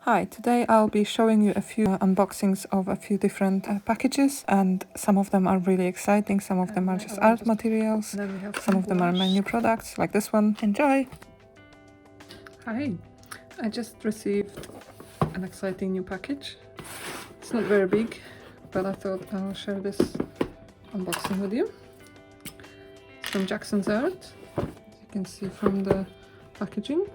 Hi, today I'll be showing you a few unboxings of a few different packages, and some of them are really exciting, some of them are just art materials, some of them are menu products like this one. Enjoy! Hi, I just received an exciting new package. It's not very big, but I thought I'll share this unboxing with you. It's from Jackson's Art, as you can see from the packaging.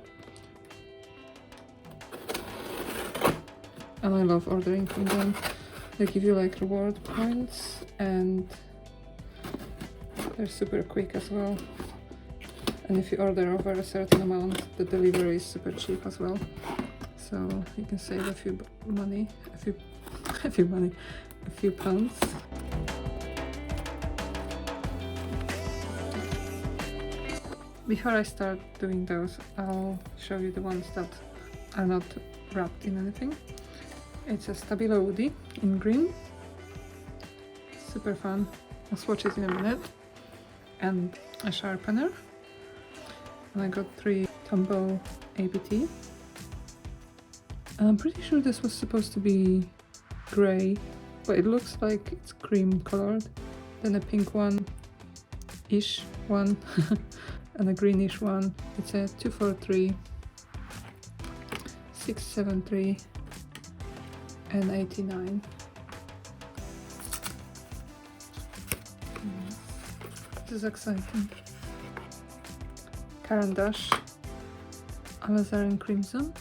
And I love ordering from them. They give you like reward points and they're super quick as well. And if you order over a certain amount, the delivery is super cheap as well. So you can save a few pounds. Before I start doing those, I'll show you the ones that are not wrapped in anything. It's a Stabilo Woody in green. Super fun. I'll swatch it in a minute. And a sharpener. And I got 3 Tombow ABT. And I'm pretty sure this was supposed to be grey, but it looks like it's cream colored. Then a pink one-ish one and a greenish one. It's a 243, 673 and 89. This is exciting. Caran d'Ache, Alizarin Crimson.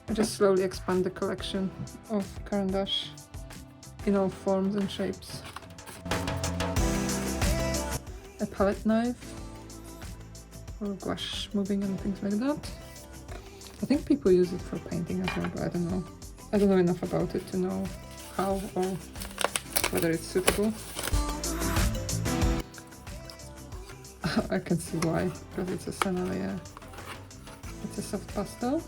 I just slowly expand the collection of Caran d'Ache in all forms and shapes. A palette knife for gouache moving and things like that. I think people use it for painting as well, but I don't know. I don't know enough about it to know how or whether it's suitable. I can see why, because it's a Stationery. It's a soft pastel.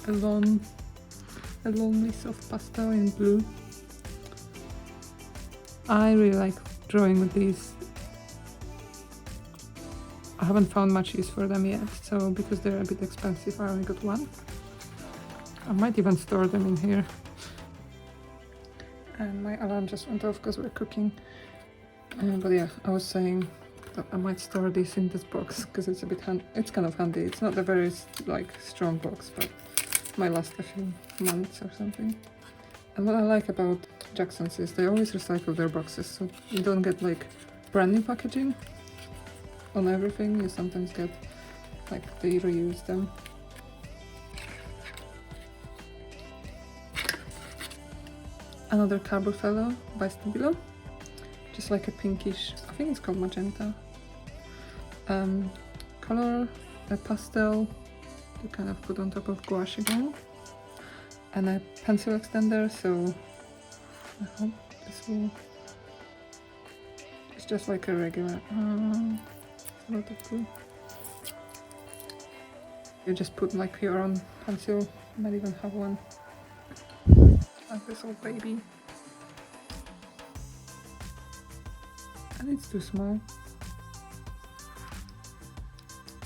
A lonely soft pastel in blue. I really like drawing with these. I haven't found much use for them yet, so because they're a bit expensive, I only got one. I might even store them in here. And my alarm just went off because we're cooking. But yeah, I was saying that I might store this in this box because it's a bit it's kind of handy. It's not a very strong box, but it might last a few months or something. And what I like about Jackson's is they always recycle their boxes, so you don't get like brand new packaging on everything. You sometimes get like they reuse them. Another Carbon Fellow by Stabilo, just like a pinkish, I think it's called magenta color, a pastel to kind of put on top of gouache again, and a pencil extender, so I hope this will, it's just like a regular, a lot of glue. You just put like your own pencil, you might even have one like this old baby. And it's too small.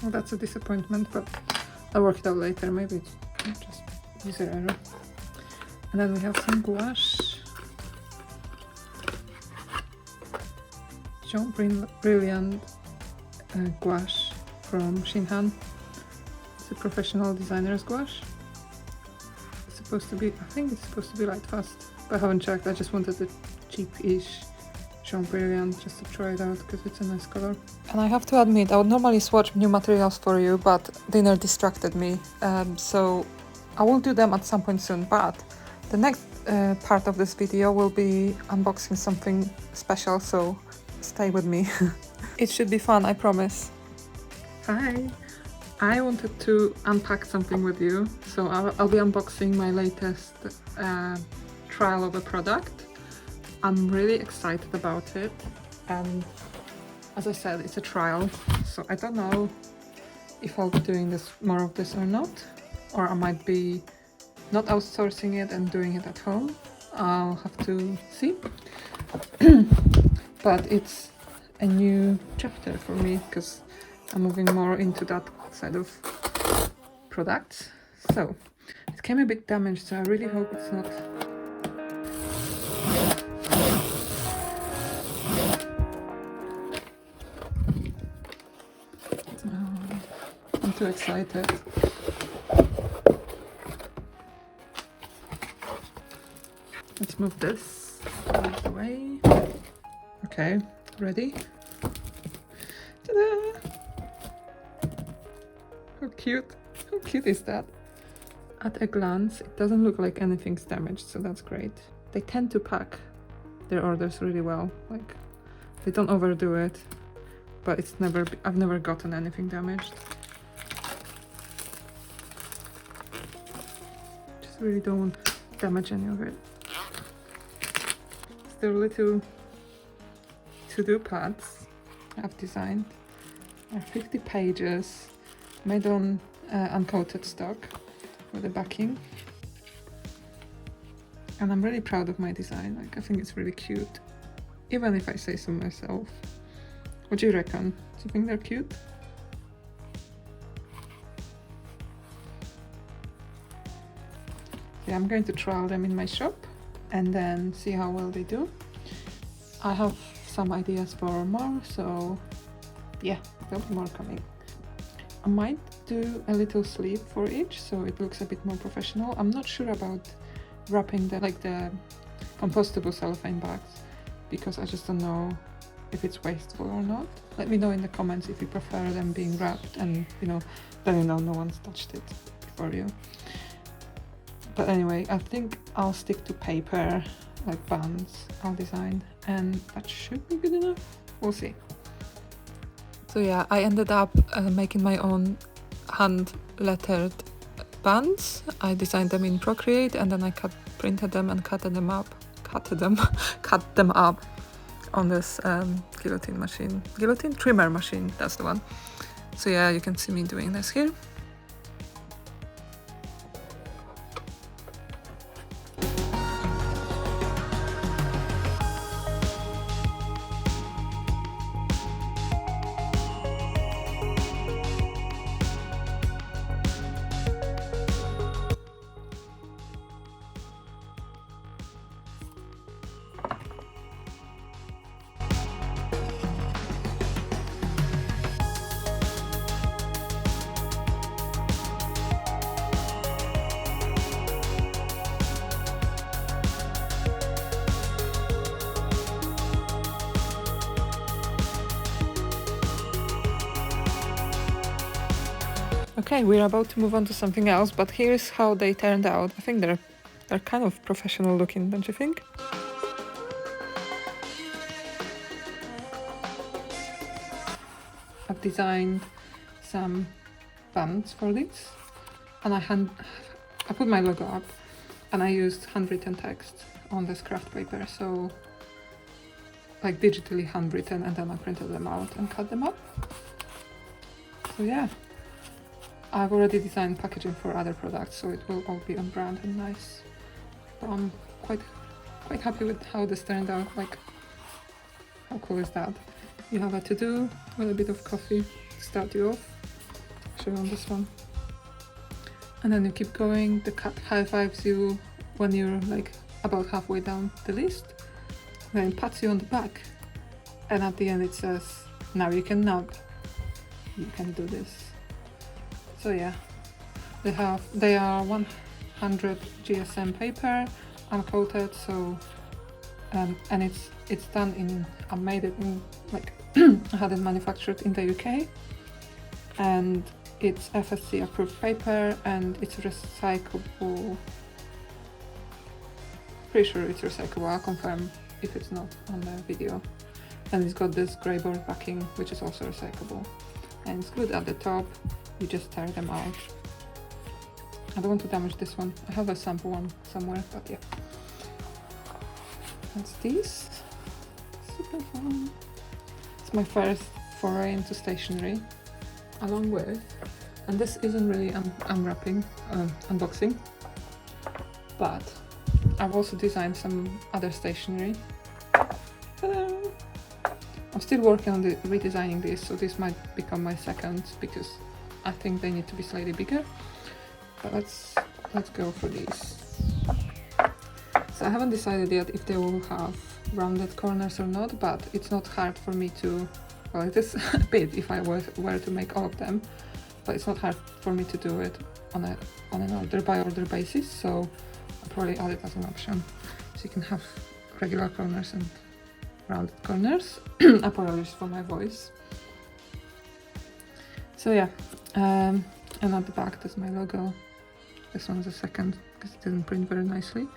Well, that's a disappointment, but I'll work it out later. Maybe it's just user error. And then we have some gouache. Jean Brilliant gouache from Shinhan. It's a professional designer's gouache. It's supposed to be, I think it's supposed to be light fast, but I haven't checked. I just wanted a cheap-ish Jean Brilliant just to try it out because it's a nice color. And I have to admit, I would normally swatch new materials for you, but dinner distracted me. So I will do them at some point soon, but the next part of this video will be unboxing something special, so stay with me. It should be fun, I promise. Hi! I wanted to unpack something with you, so I'll be unboxing my latest trial of a product. I'm really excited about it, and as I said, it's a trial, so I don't know if I'll be doing more of this or not, or I might be not outsourcing it and doing it at home. I'll have to see. But it's a new chapter for me because I'm moving more into that side of products. So it came a bit damaged, so I really hope it's not. I'm too excited. Let's move this out of the way. Okay, ready? Ta-da! How cute! How cute is that? At a glance, it doesn't look like anything's damaged, so that's great. They tend to pack their orders really well. Like, they don't overdo it, but I've never gotten anything damaged. Just really don't damage any of it. Still little to-do pads I've designed. Are 50 pages, made on uncoated stock with the backing. And I'm really proud of my design. Like, I think it's really cute, even if I say so myself. What do you reckon? Do you think they're cute? Yeah, I'm going to trial them in my shop and then see how well they do. I have some ideas for more, so yeah, there'll be more coming. I might do a little sleeve for each, so it looks a bit more professional. I'm not sure about wrapping the compostable cellophane bags, because I just don't know if it's wasteful or not. Let me know in the comments if you prefer them being wrapped, and then no one's touched it before you. But anyway, I think I'll stick to paper, like bands I'll design, and that should be good enough. We'll see. So yeah, I ended up making my own hand lettered bands. I designed them in Procreate, and then I printed them and cut them up on this guillotine trimmer machine, that's the one. So yeah, you can see me doing this here. Okay, we're about to move on to something else, but here's how they turned out. I think they're kind of professional looking, don't you think? I've designed some bands for this, and I put my logo up, and I used handwritten text on this craft paper, so like digitally handwritten, and then I printed them out and cut them up. So yeah. I've already designed packaging for other products, so it will all be on brand and nice. But I'm quite happy with how this turned out. Like, how cool is that? You have a to-do with a bit of coffee to start you off. Show you on this one. And then you keep going. The cat high-fives you when you're like about halfway down the list. Then it pats you on the back. And at the end it says, now you can nap. You can do this. So yeah, they are 100 GSM paper, uncoated. So and it's done in, I made it in like I had it manufactured in the UK, and it's FSC approved paper, and it's recyclable. Pretty sure it's recyclable. I'll confirm if it's not on the video. And it's got this grey board backing, which is also recyclable, and it's good at the top. You just tear them out. I don't want to damage this one. I have a sample one somewhere, but yeah. That's these. Super fun. It's my first foray into stationery. Along with, and this isn't really unwrapping, unboxing, but I've also designed some other stationery. Ta-da! I'm still working on redesigning this, so this might become my second because I think they need to be slightly bigger. But let's go for these. So I haven't decided yet if they will have rounded corners or not, but it's not hard for me to, well, it is a bit if I were to make all of them, but it's not hard for me to do it on an order by order basis, so I'll probably add it as an option. So you can have regular corners and rounded corners. Apologies for my voice. So yeah, and at the back there's my logo. This one's the second because it didn't print very nicely.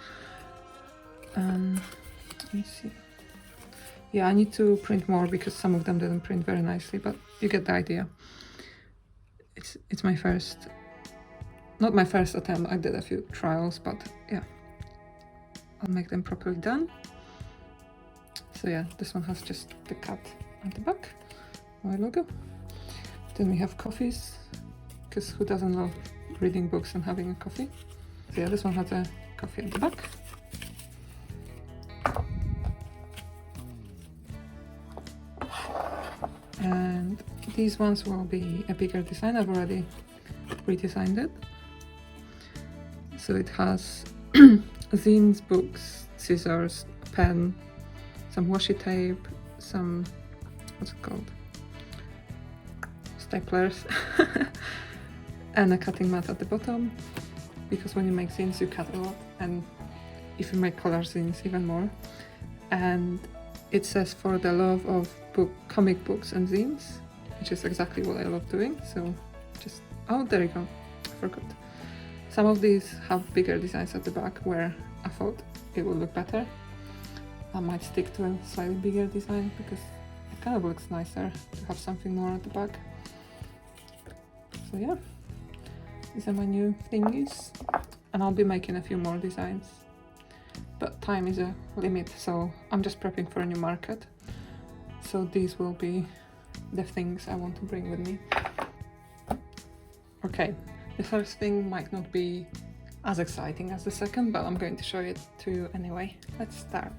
Let me see. Yeah, I need to print more because some of them didn't print very nicely, but you get the idea. It's my first, not my first attempt. I did a few trials, but yeah, I'll make them properly done. So yeah, this one has just the cut at the back, my logo. Then we have coffees, because who doesn't love reading books and having a coffee? So yeah, this one has a coffee at the back. And these ones will be a bigger design. I've already redesigned it. So it has zines, books, scissors, pen, some washi tape, some, what's it called? Staplers, and a cutting mat at the bottom, because when you make zines you cut a lot, and if you make color zines even more. And it says for the love of comic books and zines, which is exactly what I love doing. So just, oh, there you go, I forgot. Some of these have bigger designs at the back where I thought it would look better. I might stick to a slightly bigger design because it kind of looks nicer to have something more at the back. So yeah, these are my new thingies, and I'll be making a few more designs. But time is a limit, so I'm just prepping for a new market. So these will be the things I want to bring with me. Okay, the first thing might not be as exciting as the second, but I'm going to show it to you anyway. Let's start.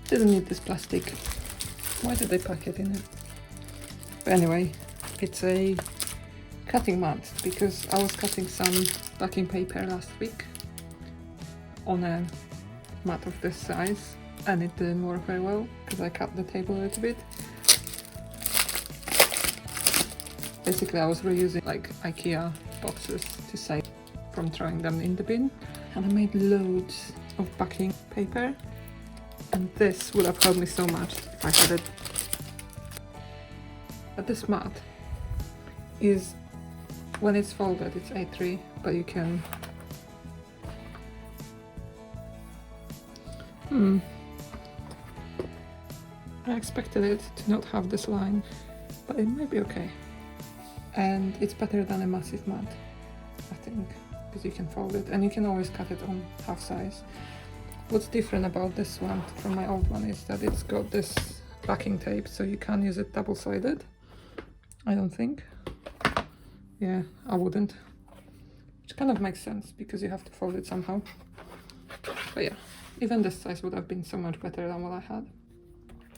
Didn't need this plastic. Why did they pack it in it? But anyway, it's a cutting mat because I was cutting some backing paper last week on a mat of this size and it didn't work very well because I cut the table a little bit. Basically I was reusing like IKEA boxes to save from throwing them in the bin, and I made loads of backing paper, and this would have helped me so much if I had it. But this mat is, when it's folded, it's A3, but you can... I expected it to not have this line, but it might be okay. And it's better than a massive mat, I think, because you can fold it and you can always cut it on half size. What's different about this one from my old one is that it's got this backing tape, so you can use it double-sided. I don't think. Yeah, I wouldn't. Which kind of makes sense because you have to fold it somehow. But yeah, even this size would have been so much better than what I had.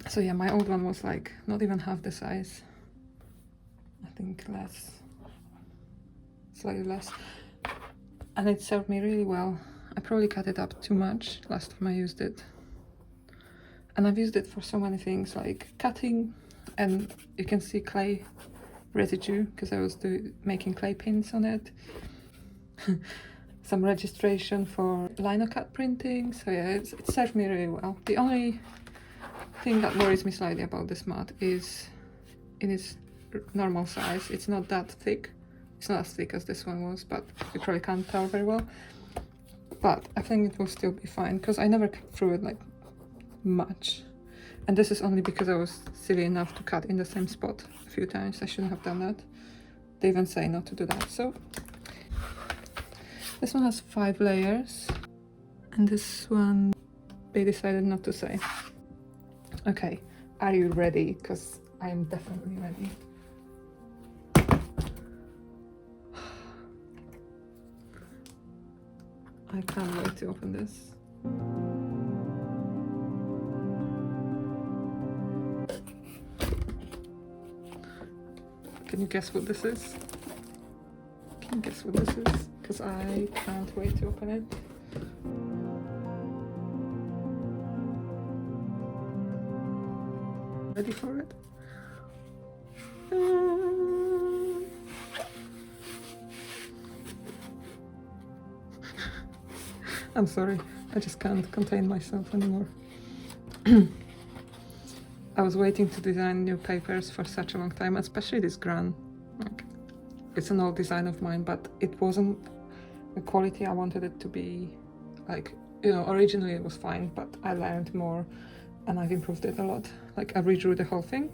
So yeah, my old one was like not even half the size. I think less. Slightly less. And it served me really well. I probably cut it up too much last time I used it. And I've used it for so many things like cutting, and you can see clay residue because I was making clay pins on it. Some registration for lino cut printing. So yeah, it served me really well. The only thing that worries me slightly about this mat is in its normal size, it's not that thick. It's not as thick as this one was, but you probably can't tell very well. But I think it will still be fine because I never cut through it like much. And this is only because I was silly enough to cut in the same spot a few times. I shouldn't have done that. They even say not to do that. So this one has 5 layers, and this one they decided not to say. Okay, are you ready? Because I am definitely ready. I can't wait to open this. Can you guess what this is? Can you guess what this is? Because I can't wait to open it. Ready for it? I'm sorry, I just can't contain myself anymore. I was waiting to design new papers for such a long time, especially this Gran. Like, it's an old design of mine, but it wasn't the quality I wanted it to be. Like, you know, originally it was fine, but I learned more and I've improved it a lot. Like, I redrew the whole thing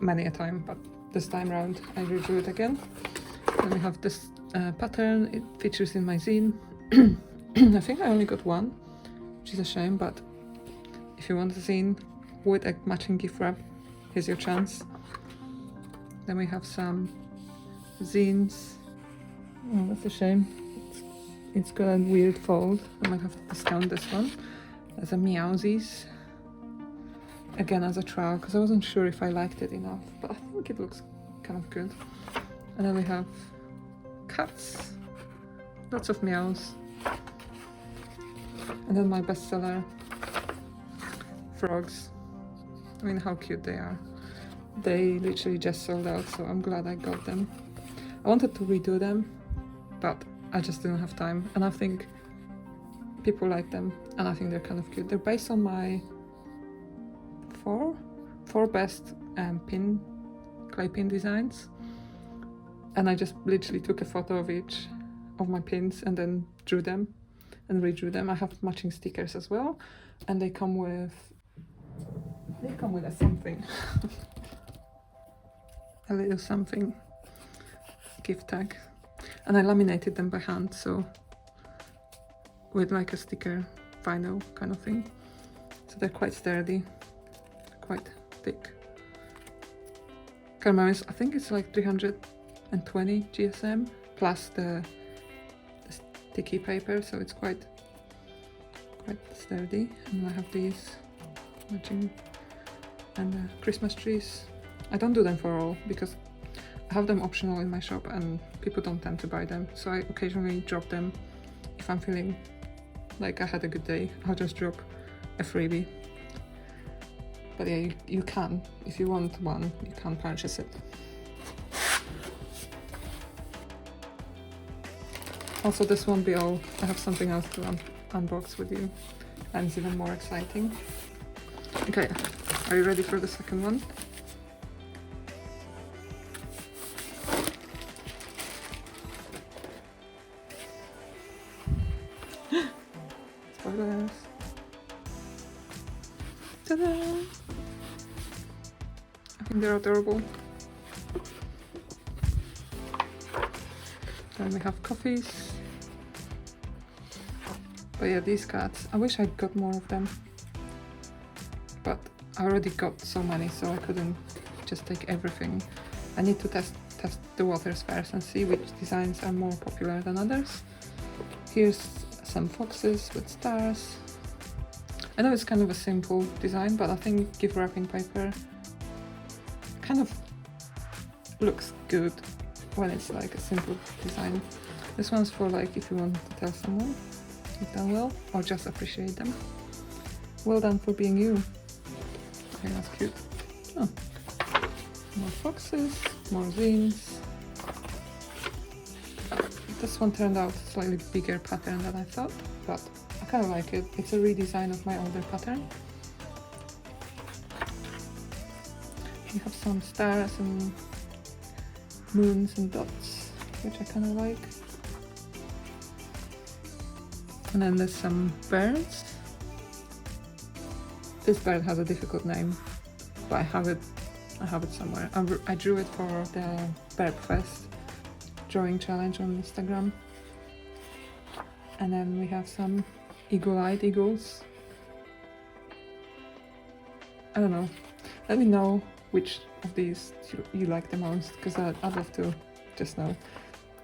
many a time, but this time around I redrew it again. Then we have this pattern. It features in my zine. I think I only got one, which is a shame, but if you want a zine with a matching gift wrap, here's your chance. Then we have some zines. Oh, that's a shame. It's got a weird fold. I might have to discount this one. There's a Meowsies. Again, as a trial, because I wasn't sure if I liked it enough, but I think it looks kind of good. And then we have cats. Lots of meows. And then my bestseller, frogs. I mean, how cute they are. They literally just sold out, so I'm glad I got them. I wanted to redo them, but I just didn't have time. And I think people like them, and I think they're kind of cute. They're based on my four best clay pin designs. And I just literally took a photo of each of my pins and then drew them and redrew them. I have matching stickers as well, and they come with a something. A little something gift tag, and I laminated them by hand, so with like a sticker vinyl kind of thing, so they're quite sturdy, quite thick. I think it's like 320 GSM plus the sticky paper, so it's quite sturdy. And I have these matching, and Christmas trees. I don't do them for all because I have them optional in my shop and people don't tend to buy them, so I occasionally drop them. If I'm feeling like I had a good day, I'll just drop a freebie. But yeah, you can, if you want one, you can purchase it. Also, this won't be all. I have something else to unbox with you, and it's even more exciting. Okay, are you ready for the second one? Spoilers. Ta-da! I think they're adorable. Then we have coffees. But yeah, these cats, I wish I got more of them. But I already got so many, so I couldn't just take everything. I need to test the waters first and see which designs are more popular than others. Here's some foxes with stars. I know it's kind of a simple design, but I think gift wrapping paper kind of looks good when it's like a simple design. This one's for like if you want to tell someone you've done well or just appreciate them. Well done for being you. Okay, that's cute. Oh. More foxes, more zines. This one turned out a slightly bigger pattern than I thought, but I kind of like it. It's a redesign of my older pattern. We have some stars and moons and dots, which I kind of like. And then there's some birds. This bird has a difficult name, but I have it somewhere. I drew it for the Burp Fest drawing challenge on Instagram. And then we have some eagle-eyed eagles. I don't know. Let me know which of these you like the most, because I'd love to just know.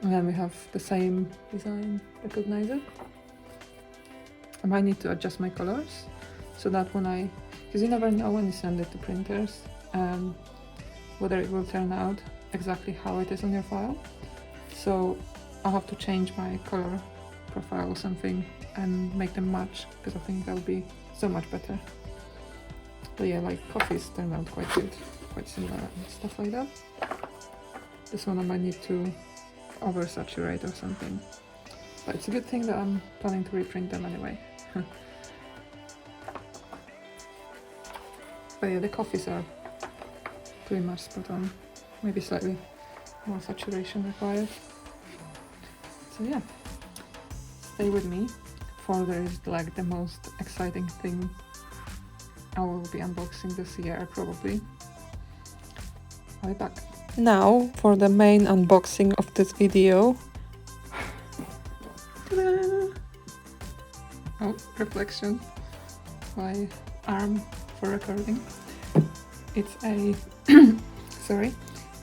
And then we have the same design recognizer. I might need to adjust my colors so that when because you never know when you send it to printers, whether it will turn out exactly how it is on your file. So I'll have to change my color profile or something and make them match, because I think that'll be so much better. But yeah, like coffees turned out quite good, quite similar and stuff like that. This one I might need to oversaturate or something. But it's a good thing that I'm planning to reprint them anyway. But yeah, the coffees are pretty much spot on. Maybe slightly more saturation required. So yeah, stay with me, for there is like the most exciting thing I will be unboxing this year probably. I'll be back. Now for the main unboxing of this video. Ta-da! Oh, reflection. My arm for recording. It's a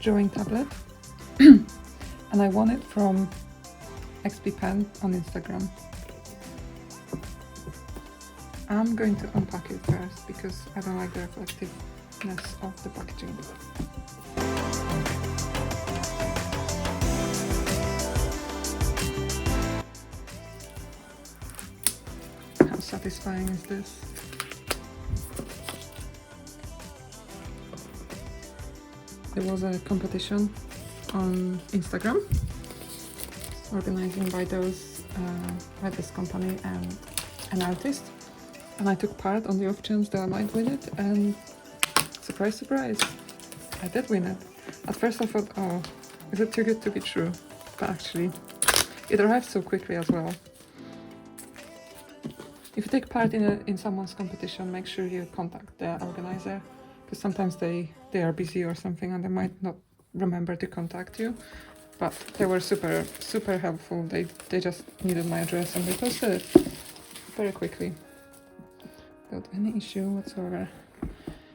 drawing tablet. And I won it from XP Pen on Instagram. I'm going to unpack it first because I don't like the reflectiveness of the packaging. How satisfying is this? There was a competition on Instagram organizing by this company and an artist, and I took part on the off chance that I might win it, and surprise surprise, I did win it. At first I thought, oh, is it too good to be true? But actually it arrived so quickly as well. If you take part in someone's competition, make sure you contact the organizer, because sometimes they are busy or something and they might not remember to contact you. But they were super helpful. They just needed my address and they posted it very quickly without any issue whatsoever.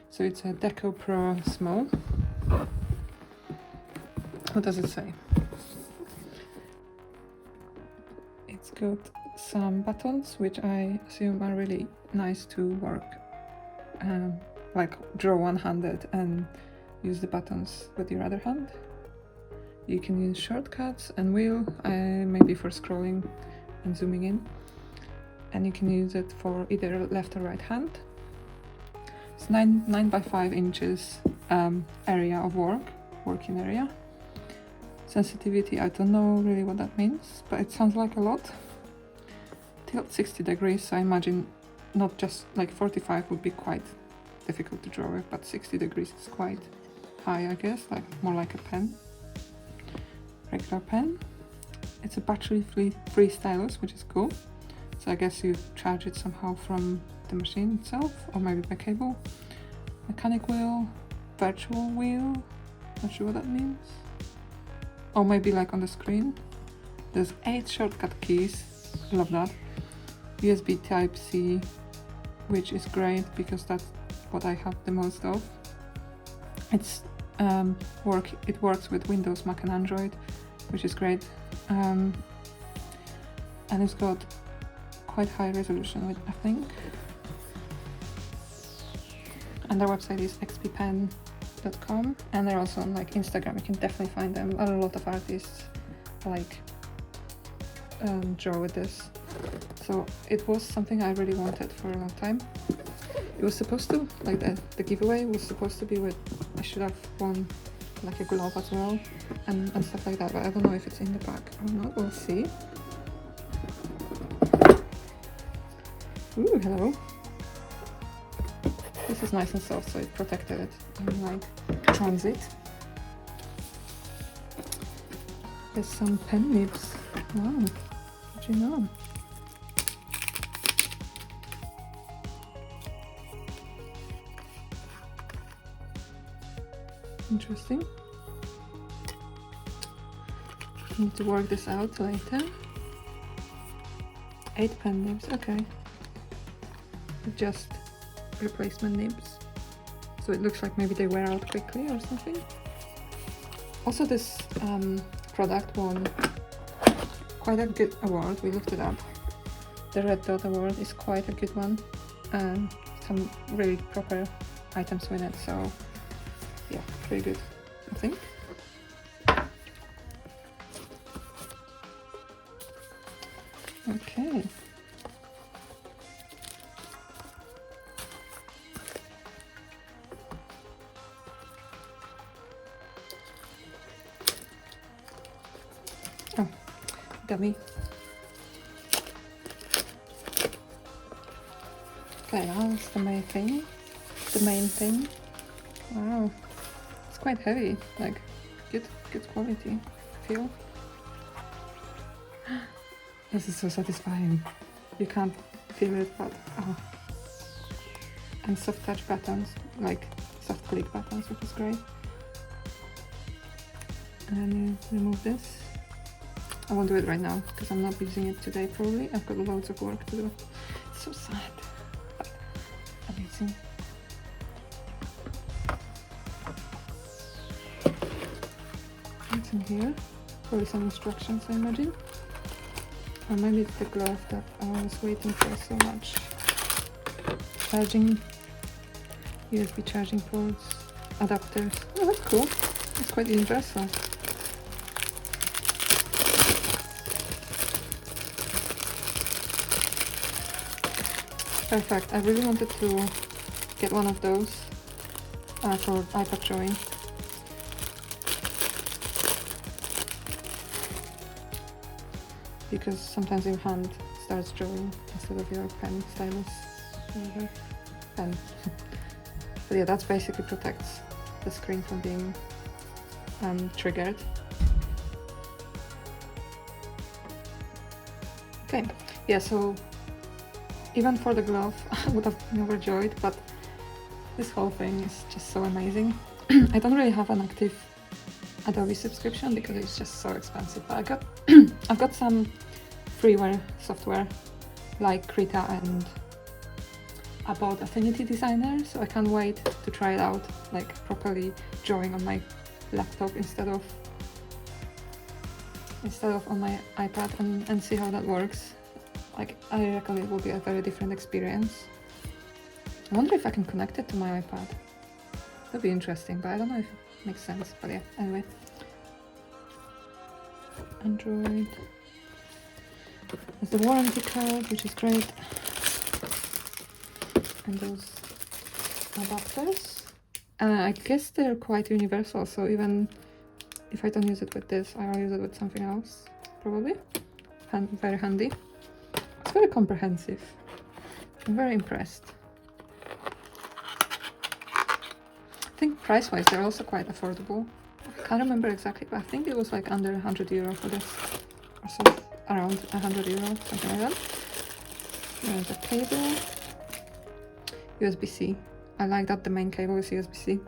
So it's a Deco Pro Small. What does it say? It's got some buttons which I assume are really nice to work, like draw one-handed and use the buttons with your other hand. You can use shortcuts and wheel, maybe for scrolling and zooming in. And you can use it for either left or right hand. It's 9 by 5 inches area of working area. Sensitivity, I don't know really what that means, but it sounds like a lot. Tilt 60 degrees, so I imagine not just like 45 would be quite difficult to draw with, but 60 degrees is quite high, I guess, like more like a pen. Regular pen. It's a battery-free stylus, which is cool. So I guess you charge it somehow from the machine itself, or maybe by cable. Mechanic wheel, virtual wheel, not sure what that means. Or maybe like on the screen. There's 8 shortcut keys, love that. USB Type-C, which is great because that's what I have the most of. It works with Windows, Mac and Android, which is great. And it's got quite high resolution, I think. And their website is xppen.com, and they're also on like Instagram. You can definitely find them. A lot of artists like draw with this. So it was something I really wanted for a long time. It was supposed to, like the giveaway was supposed to be with, I should have won like a glove as well and stuff like that, but I don't know if it's in the pack or not, we'll see. Ooh, hello. This is nice and soft, so it protected it in like transit. There's some pen nibs. Wow, what do you know? Interesting. Need to work this out later. 8 pen nibs, okay. Just replacement nibs. So it looks like maybe they wear out quickly or something. Also this product won quite a good award. We looked it up. The Red Dot Award is quite a good one, and some really proper items win it, so yeah, pretty good, I think. Okay. Oh, dummy. Okay, now it's the main thing. The main thing. Wow, it's quite heavy. Like, good quality. Feel. This is so satisfying. You can't feel it, but oh. And soft touch buttons, like soft click buttons, which is great. And then you remove this. I won't do it right now because I'm not using it today. Probably I've got loads of work to do. It's so sad. Amazing. What's in here? Probably some instructions, I imagine. Or maybe it's the glove that I was waiting for so much. Charging, USB charging ports, adapters. Oh, that's cool. It's quite universal. Perfect. I really wanted to get one of those for iPad drawing. Because sometimes your hand starts drawing instead of your pen, stylus, whatever. Pen. But yeah, that basically protects the screen from being triggered. Okay, yeah, so even for the glove, I would have been overjoyed, but this whole thing is just so amazing. I don't really have an active Adobe subscription because it's just so expensive, but I've got some freeware software like Krita, and I bought Affinity Designer, so I can't wait to try it out, like properly drawing on my laptop instead of on my iPad, and see how that works. Like, I reckon it will be a very different experience. I wonder if I can connect it to my iPad. That'd be interesting, but I don't know if it makes sense. But yeah, anyway. Android. There's the warranty card, which is great. And those adapters. I guess they're quite universal, so even if I don't use it with this, I'll use it with something else, probably. Very handy. It's very comprehensive. I'm very impressed. I think price-wise they're also quite affordable. I can't remember exactly, but I think it was like under €100 for this. Or so, around €100, something like that. There's a cable. USB-C. I like that the main cable is USB-C.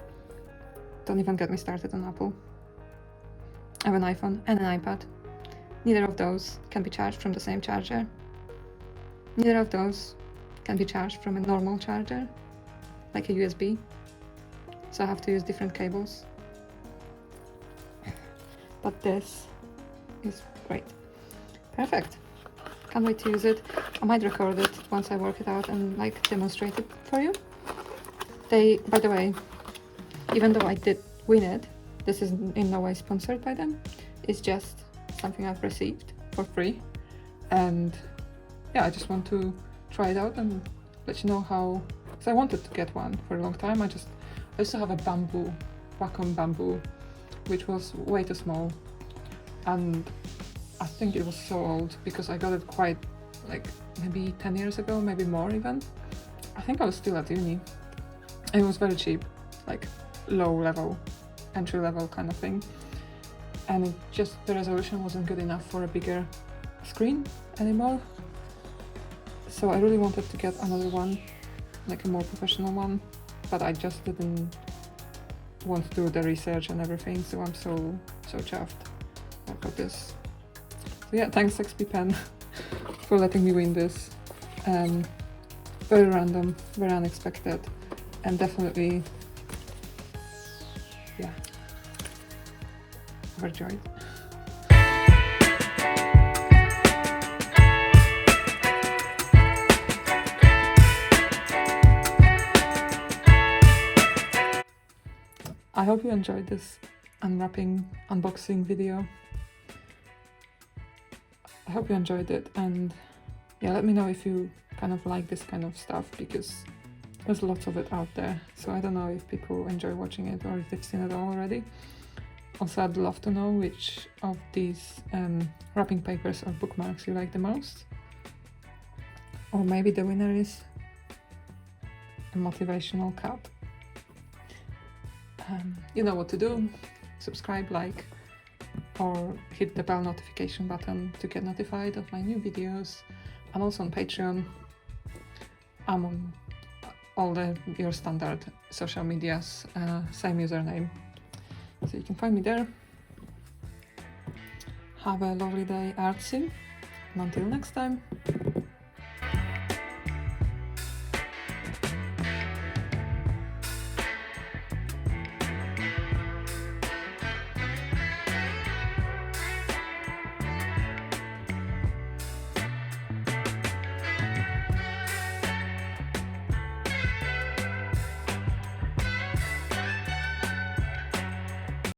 Don't even get me started on Apple. I have an iPhone and an iPad. Neither of those can be charged from the same charger. Neither of those can be charged from a normal charger, like a USB. So I have to use different cables. But this is great. Perfect. Can't wait to use it. I might record it once I work it out and like demonstrate it for you. By the way, even though I did win it, this is in no way sponsored by them. It's just something I've received for free. And yeah, I just want to try it out and let you know how, because I wanted to get one for a long time. I used to have a Wacom bamboo, which was way too small, and I think it was so old because I got it quite like maybe 10 years ago, maybe more even. I think I was still at uni. It was very cheap, like low level, entry level kind of thing, and the resolution wasn't good enough for a bigger screen anymore. So I really wanted to get another one, like a more professional one, but I just didn't want to do the research and everything, so I'm so chuffed I got this. So yeah, thanks XP Pen for letting me win this. Very random, very unexpected, and definitely, yeah, overjoyed. I hope you enjoyed this unboxing video. I hope you enjoyed it, and yeah, let me know if you kind of like this kind of stuff, because there's lots of it out there, so I don't know if people enjoy watching it or if they've seen it all already. Also, I'd love to know which of these wrapping papers or bookmarks you like the most, or maybe the winner is a motivational card. You know what to do: subscribe, like, or hit the bell notification button to get notified of my new videos. I'm also on Patreon. I'm on all your standard social medias, same username, so you can find me there. Have a lovely day artsing, and until next time.